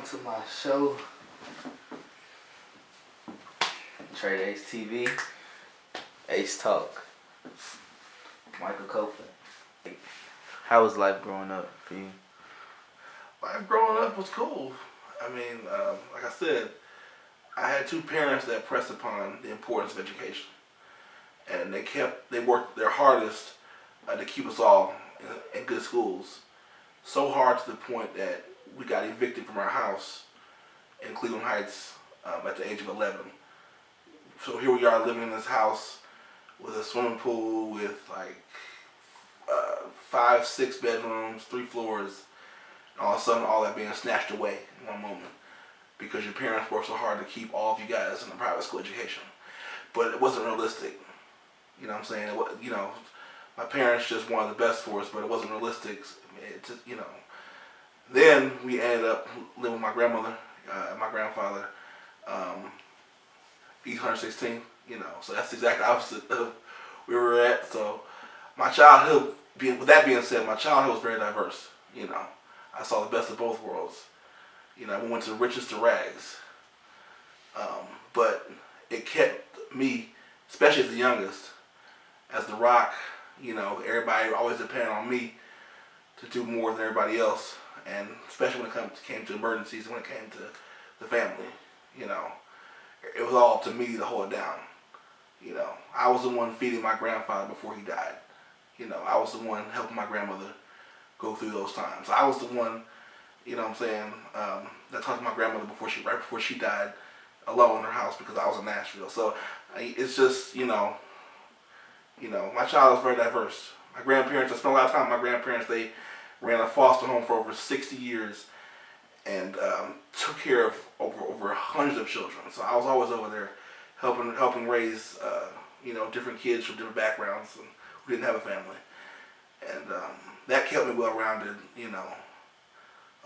to my show, treytheaceTV, Ace Talk, Michael Copeland. How was life growing up for you? Life growing up was cool. I mean, like I said, I had two parents that pressed upon the importance of education, and they worked their hardest to keep us all in good schools. So hard to the point that we got evicted from our house in Cleveland Heights at the age of 11. So here we are living in this house with a swimming pool with like 5, 6 bedrooms, 3 floors, and all of a sudden all that being snatched away in one moment because your parents worked so hard to keep all of you guys in a private school education. But it wasn't realistic. You know what I'm saying? My parents just wanted the best for us, but it wasn't realistic. Then we ended up living with my grandmother and my grandfather, East 116th, so that's the exact opposite of where we were at. So my childhood, with that being said, my childhood was very diverse. I saw the best of both worlds. We went to riches to rags. But it kept me, especially as the youngest, as the rock, everybody always depended on me to do more than everybody else. And especially when it came to emergencies, when it came to the family, it was all to me to hold it down. I was the one feeding my grandfather before he died. I was the one helping my grandmother go through those times. I was the one, that talked to my grandmother right before she died, alone in her house because I was in Nashville. So it's just, my child was very diverse. My grandparents, I spent a lot of time with my grandparents. They ran a foster home for over 60 years and took care of over hundreds of children. So I was always over there helping raise, different kids from different backgrounds and who didn't have a family. And that kept me well-rounded,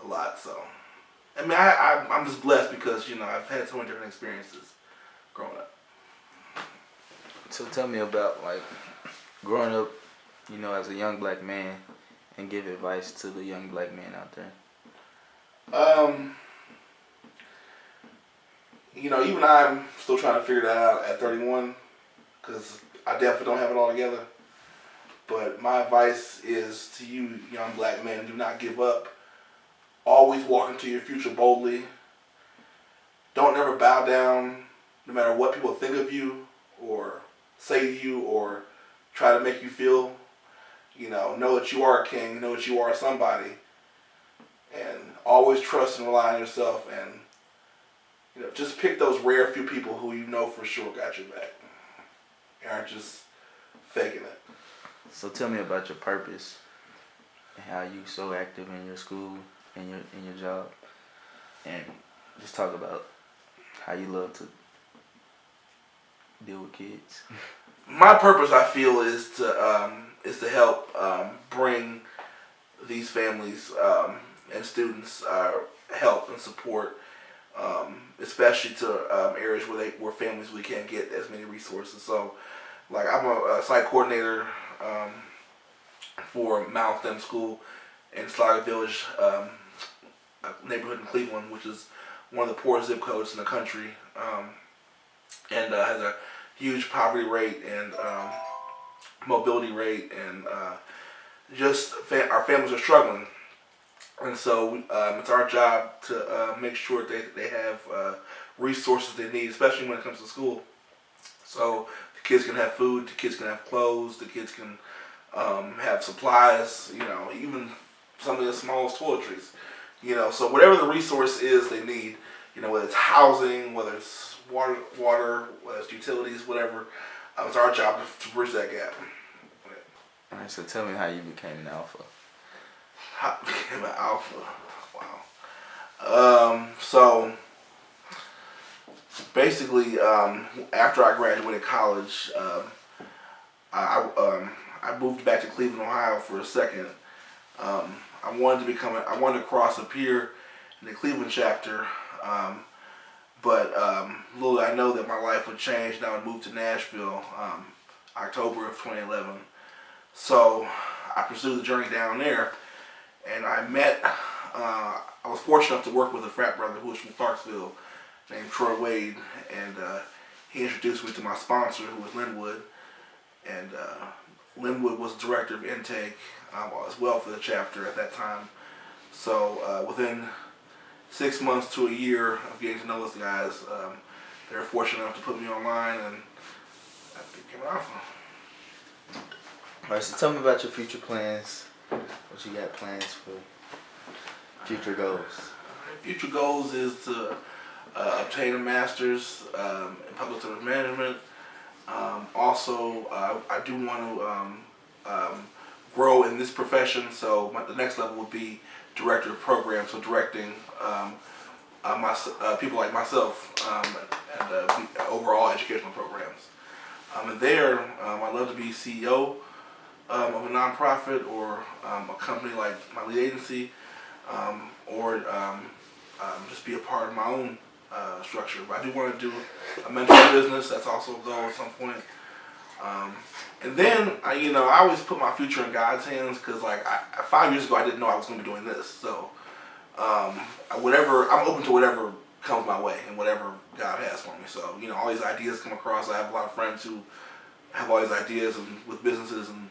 a lot. So, I mean, I'm just blessed because, I've had so many different experiences growing up. So tell me about, growing up, as a young black man, and give advice to the young black man out there. Even I'm still trying to figure that out at 31 because I definitely don't have it all together. But my advice is to you, young black men, do not give up. Always walk into your future boldly. Don't ever bow down, no matter what people think of you or say to you or try to make you feel. Know that you are a king, know that you are somebody. And always trust and rely on yourself and, just pick those rare few people who you know for sure got your back. You aren't just faking it. So tell me about your purpose and how you so active in your school and your job, and just talk about how you love to deal with kids. My purpose, I feel, is to help bring these families and students help and support, especially to areas where families really can't get as many resources. So, I'm a site coordinator for Mount Them School in Slaughter Village, a neighborhood in Cleveland, which is one of the poorest zip codes in the country, and has a huge poverty rate and mobility rate, and our families are struggling. And so it's our job to make sure that they have resources they need, especially when it comes to school. So the kids can have food, the kids can have clothes, the kids can have supplies, even something as small as toiletries. So whatever the resource is they need, whether it's housing, whether it's water, whether it's utilities, whatever, it's our job to bridge that gap. All right, so tell me how you became an alpha. How I became an alpha? Wow. So basically, after I graduated college, I moved back to Cleveland, Ohio for a second. I wanted to cross a pier in the Cleveland chapter, but little did I know that my life would change and I would move to Nashville, October of 2011. So I pursued the journey down there, and I met I was fortunate enough to work with a frat brother who was from Clarksville named Troy Wade, and he introduced me to my sponsor, who was Linwood, and Linwood was director of intake as well for the chapter at that time. So within 6 months to a year of getting to know those guys, they were fortunate enough to put me online, and that became awesome. Alright, so tell me about your future plans. What you got plans for future goals? Future goals is to obtain a master's in public service management. Also, I do want to grow in this profession, so the next level would be director of programs, so directing people like myself and overall educational programs. And there, I'd love to be CEO of a nonprofit or a company like my lead agency, or just be a part of my own structure. But I do want to do a mentoring business. That's also a goal at some point. And then I always put my future in God's hands, because 5 years ago I didn't know I was going to be doing this. So I'm open to whatever comes my way and whatever God has for me. So all these ideas come across. I have a lot of friends who have all these ideas with businesses and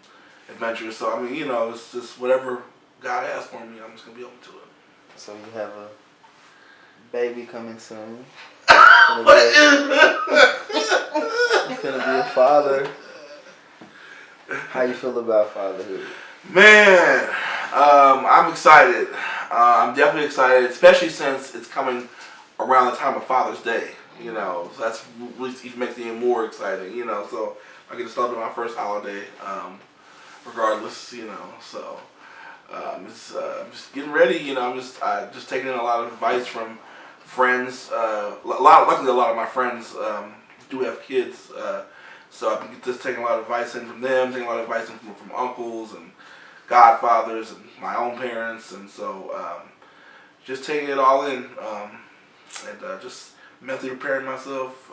adventures. So it's just whatever God has for me, I'm just gonna be open to it. So you have a baby coming soon. You're gonna be a father. How you feel about fatherhood? Man, I'm excited. I'm definitely excited, especially since it's coming around the time of Father's Day. So that's really even makes it even more exciting. So I get to celebrate my first holiday, regardless. So. I'm just getting ready. I'm just taking in a lot of advice from friends. Luckily, a lot of my friends do have kids, so I've been just taking a lot of advice in from them, taking a lot of advice in from uncles and godfathers and my own parents, and so just taking it all in, and just mentally preparing myself.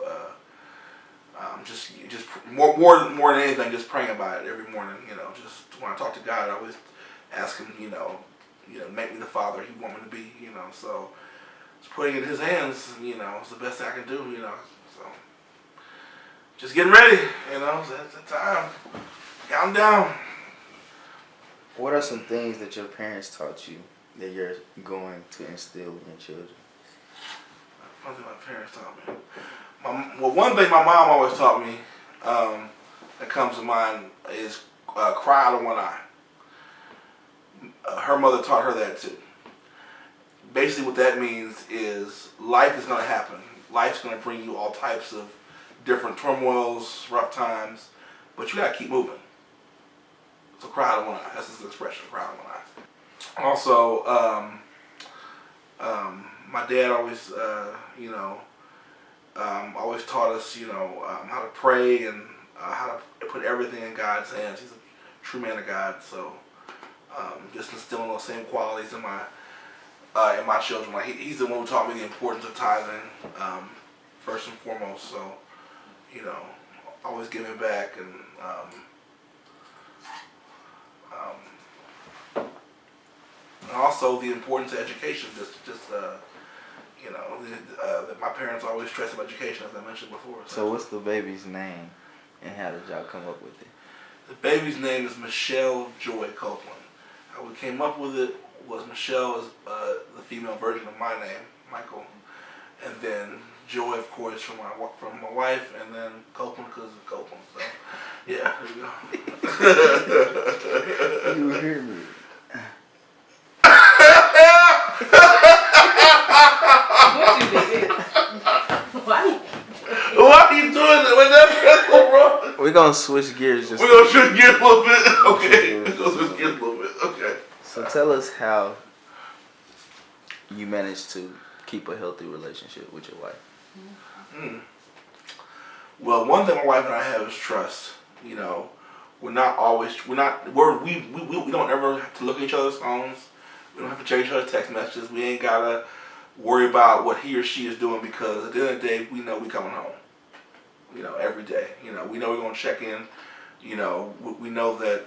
Just more than anything, just praying about it every morning. Just when I talk to God, I always ask him, make me the father he want me to be, so just putting it in his hands, is the best thing I can do, so just getting ready, it's the time, count down. What are some things that your parents taught you that you're going to instill in your children? One thing my parents taught me. One thing my mom always taught me that comes to mind is cry out of one eye. Her mother taught her that too. Basically what that means is life is going to happen. Life's going to bring you all types of different turmoils, rough times, but you got to keep moving. So cry out of one eye. That's his expression, cry out of one eye. Also, my dad always, always taught us, how to pray and how to put everything in God's hands. He's a true man of God, so just instilling those same qualities in my children. He's the one who taught me the importance of tithing, first and foremost. So, always giving back, and also the importance of education. That my parents always stressed about education, as I mentioned before. So what's the baby's name, and how did y'all come up with it? The baby's name is Michelle Joy Copeland. How we came up with it was Michelle is the female version of my name, Michael, and then Joy, of course, from my wife, and then Copeland because of Copeland. So, yeah, there we go. You hear me? What you did? What? Why are you doing it? When that go wrong? We're gonna switch gears. We're gonna switch gears a little bit. Okay. We're gonna switch gears a little bit. Okay. So tell us how you managed to keep a healthy relationship with your wife. Well, one thing my wife and I have is trust. We don't ever have to look at each other's phones. We don't have to check each other's text messages. We ain't gotta worry about what he or she is doing, because at the end of the day, we know we coming home. Every day. We know we're gonna check in. We know that.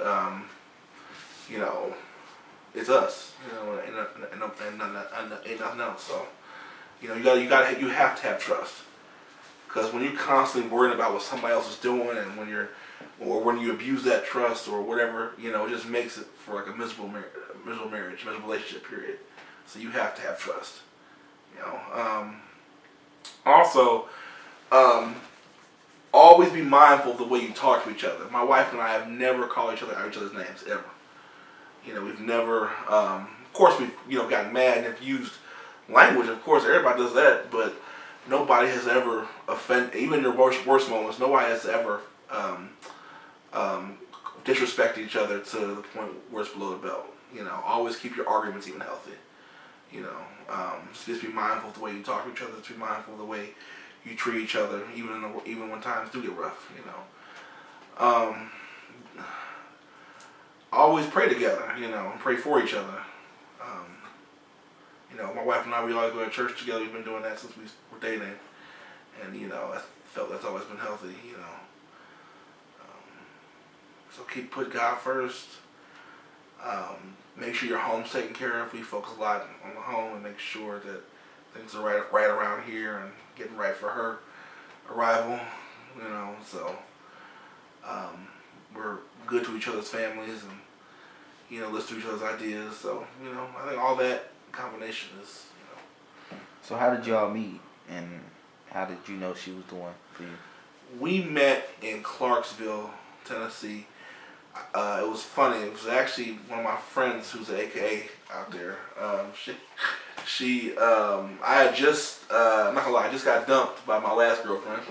it's us. And ain't nothing else. So, you have to have trust. Because when you're constantly worrying about what somebody else is doing, and when you abuse that trust or whatever, it just makes it for like a miserable marriage, miserable relationship period. So you have to have trust. Also, always be mindful of the way you talk to each other. My wife and I have never called each other out each other's names ever. We've never. Of course, we've gotten mad and have used language. Of course, everybody does that, but nobody has ever offended. Even your worst moments, nobody has ever disrespected each other to the point where it's below the belt. Always keep your arguments even healthy. Just be mindful of the way you talk to each other. Just be mindful of the way you treat each other, even when times do get rough. Always pray together. And pray for each other. My wife and I, we always go to church together. We've been doing that since we were dating, and I felt that's always been healthy. So put God first. Make sure your home's taken care of. We focus a lot on the home and make sure that things are right around here and getting right for her arrival. So we're good to each other's families and listen to each other's ideas. So I think all that combination is. So how did y'all meet, and how did you know she was the one for you? We met in Clarksville, Tennessee. It was funny. It was actually one of my friends who's an AKA out there. I had just, I'm not gonna lie, I just got dumped by my last girlfriend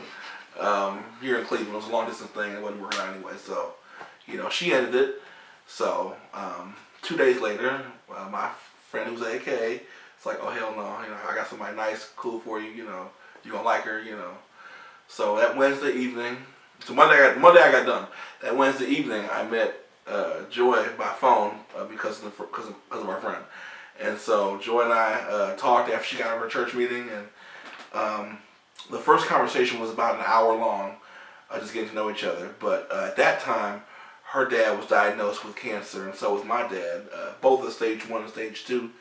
here in Cleveland. It was a long distance thing. It wasn't working out anyway. So, she ended it. So, 2 days later, my friend who's an AKA, it's like, oh hell no, I got somebody nice, cool for you. You gonna like her. So that Wednesday evening. So Monday I got done. That Wednesday evening, I met Joy by phone because of our friend, and so Joy and I talked after she got out of her church meeting, and the first conversation was about an hour long, just getting to know each other. But at that time, her dad was diagnosed with cancer, and so was my dad, both at stage 1 and stage 2.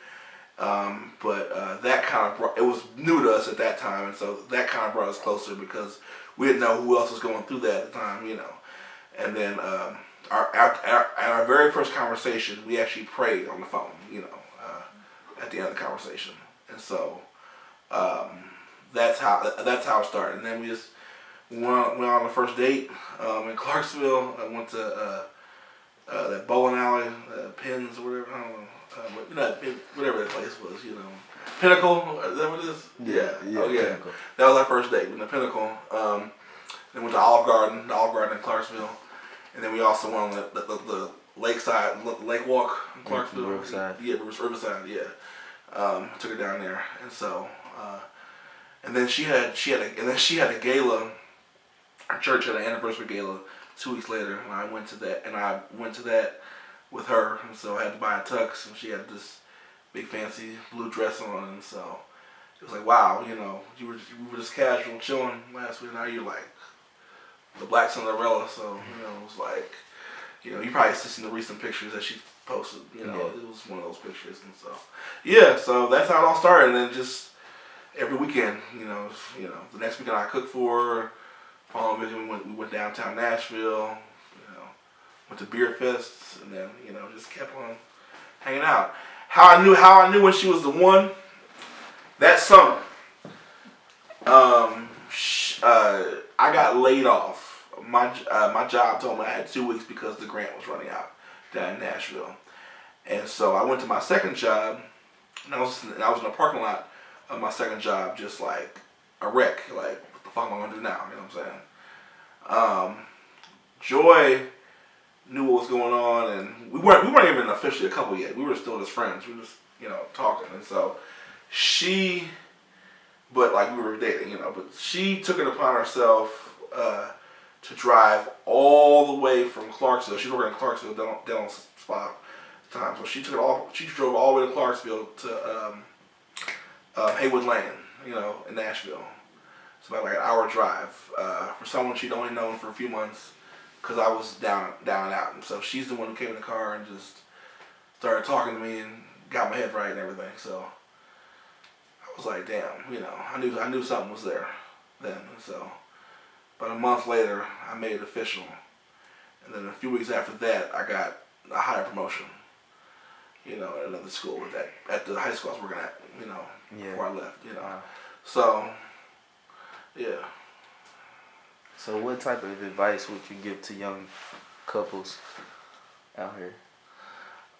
But that kind of it was new to us at that time, and so that kind of brought us closer because we didn't know who else was going through that at the time, And then our very first conversation, we actually prayed on the phone, at the end of the conversation, and so that's how it started. And then we just went on the first date in Clarksville. I went to that bowling alley, Pins, or whatever. I don't know. Whatever that place was, Pinnacle, is that what it is? Yeah. Oh, yeah. Pinnacle. That was our first date, in the Pinnacle. Then went to Olive Garden in Clarksville. And then we also went on the lakeside, lake walk in Clarksville. Riverside. Yeah, Riverside, yeah. Took her down there. And so, and then she had a gala. Our church had an anniversary gala 2 weeks later, and I went to that with her, and so I had to buy a tux, and she had this big fancy blue dress on, and so it was like, wow, we were just casual chilling last week, now you're like the Black Cinderella, so it was like, you probably seen the recent pictures that she posted, It was one of those pictures, and so so that's how it all started, and then just every weekend, the next weekend I cooked for her. Following weekend we went downtown Nashville, went to beer fests, and then just kept on hanging out. How I knew when she was the one. That summer, I got laid off. My job told me I had 2 weeks because the grant was running out down in Nashville, and so I went to my second job, and I was in the parking lot of my second job, just like a wreck, like, what the fuck am I gonna do now? You know what I'm saying? Joy knew what was going on, and we weren't even officially a couple yet. We were still just friends. We were just talking, and so we were dating, but she took it upon herself to drive all the way from Clarksville. She was working in Clarksville dental spa at the time, so she drove all the way to Clarksville to Haywood Lane, in Nashville. It's about like an hour drive for someone she'd only known for a few months, because I was down and out. And so she's the one who came in the car and just started talking to me and got my head right and everything. So I was like, damn, I knew something was there then. So, but a month later, I made it official, and then a few weeks after that, I got a higher promotion. At another school at the high school I was working at. Before I left. Wow. So, yeah. So what type of advice would you give to young couples out here?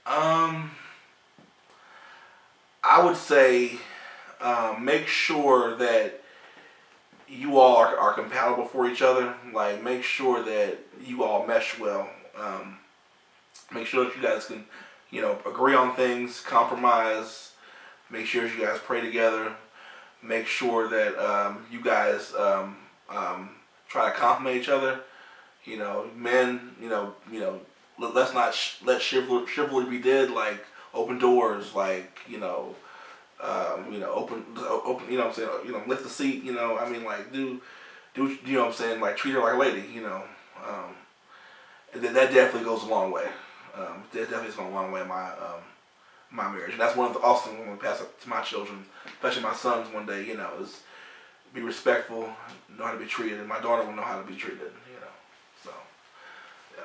I would say make sure that you all are compatible for each other. Like, make sure that you all mesh well. Make sure that you guys can, agree on things, compromise. Make sure you guys pray together. Make sure that you guys try to compliment each other. Men, let's not let chivalry be dead. Like, open doors, like, open, what I'm saying, lift the seat, like, do, what I'm saying, like, treat her like a lady, and that definitely goes a long way. That definitely has gone a long way in my marriage, and that's one of the awesome things I'm going to pass up to my children, especially my sons one day, is be respectful, know how to be treated, and my daughter will know how to be treated, so, yeah.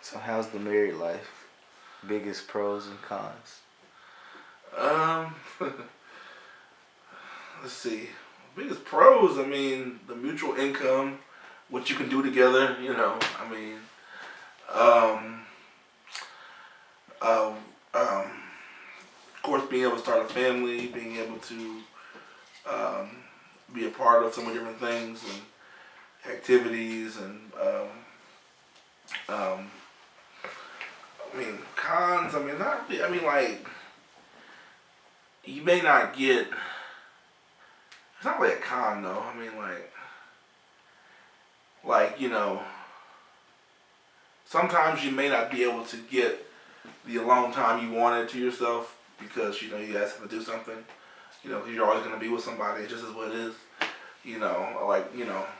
So how's the married life? Biggest pros and cons? Let's see. Biggest pros, the mutual income, what you can do together, of course, being able to start a family, being able to be a part of so many different things and activities, and cons. Not really. Like, you may not get. It's not really a con though. Sometimes you may not be able to get the alone time you wanted to yourself because you guys have to do something. Because you're always gonna be with somebody. It just is what it is.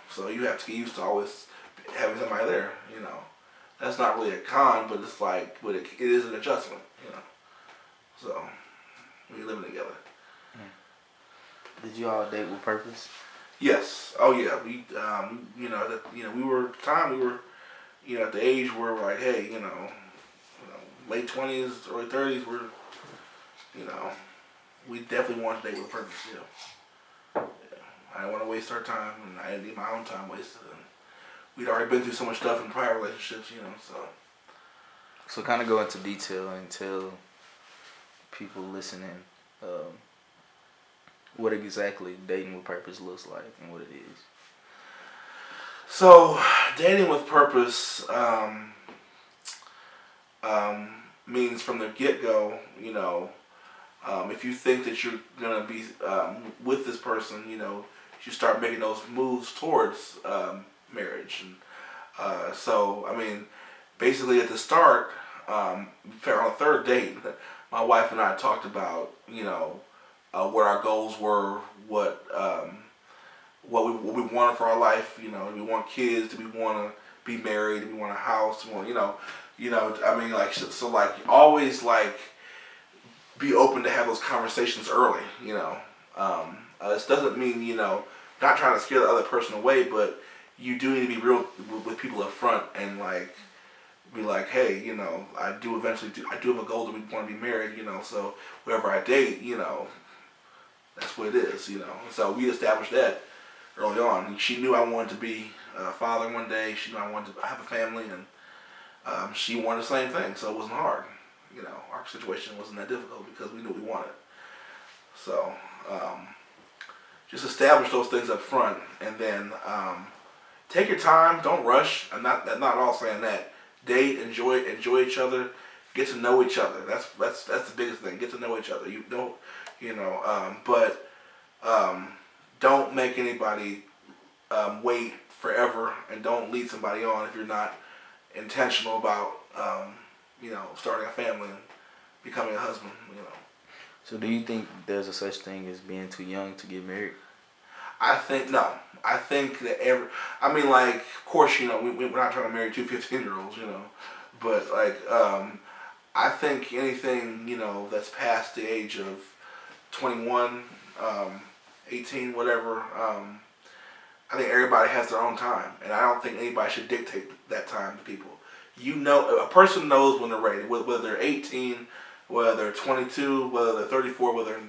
So you have to get used to always having somebody there. That's not really a con, but it's like, but it is an adjustment. So we're living together. Did you all date with purpose? Yes. Oh yeah. We we were at the time we were at the age where we're like, hey, late 20s, early 30s, we're we definitely wanted to date with purpose. Yeah. I didn't want to waste our time, and I didn't need my own time wasted. And we'd already been through so much stuff in prior relationships, So kind of go into detail and tell people listening what exactly dating with purpose looks like and what it is. So, dating with purpose means from the get-go, if you think that you're going to be with this person, you start making those moves towards marriage. And basically at the start, on the third date, my wife and I talked about, what our goals were, what we wanted for our life. Do we want kids? Do we want to be married? Do we want a house? Do we want, always be open to have those conversations early. This doesn't mean not trying to scare the other person away, but you do need to be real with people up front and be like, hey, I do have a goal that we want to be married. So whoever I date, that's what it is. So we established that early on. She knew I wanted to be a father one day. She knew I wanted to have a family, and she wanted the same thing. So it wasn't hard. Our situation wasn't that difficult because we knew what we wanted. So just establish those things up front, and then take your time. Don't rush. I'm not at all saying that. Date, enjoy each other, get to know each other. That's the biggest thing. Get to know each other. You don't, but don't make anybody wait forever, and don't lead somebody on if you're not intentional about starting a family and becoming a husband. So do you think there's a such thing as being too young to get married? I think no. I think that of course, we're not trying to marry two 15-year-olds, But like, I think anything, you know, that's past the age of 21, 18, whatever, I think everybody has their own time, and I don't think anybody should dictate that time to people. You know, a person knows when they're ready, whether they're 18, whether they're 22, whether they're 34, whether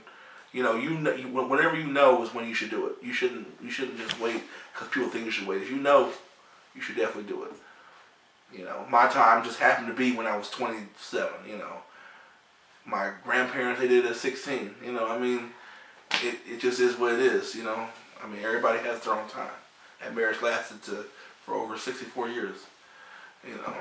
whenever you know is when you should do it. You shouldn't just wait because people think you should wait. If you know, you should definitely do it. You know, my time just happened to be when I was 27. You know, my grandparents, they did it at 16. You know, I mean, it just is what it is. You know, I mean, everybody has their own time. That marriage lasted for over 64 years. You know.